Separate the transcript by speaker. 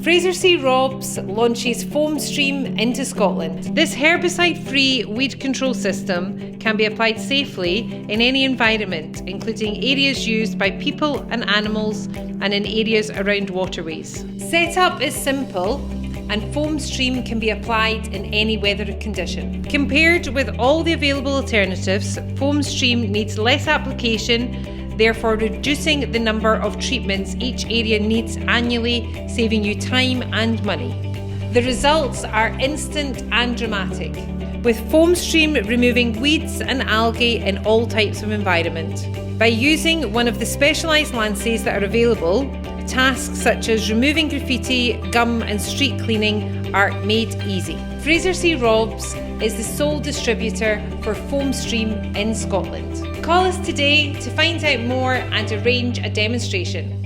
Speaker 1: Fraser C Robb's launches Foamstream into Scotland. This herbicide-free weed control system can be applied safely in any environment, including areas used by people and animals and in areas around waterways. Setup is simple, and Foamstream can be applied in any weather condition. Compared with all the available alternatives, Foamstream needs less application, therefore reducing the number of treatments each area needs annually, saving you time and money. The results are instant and dramatic, with Foamstream removing weeds and algae in all types of environment. By using one of the specialised lances that are available, tasks such as removing graffiti, gum and street cleaning are made easy. Fraser C Robb's is the sole distributor for Foamstream in Scotland. Call us today to find out more and arrange a demonstration.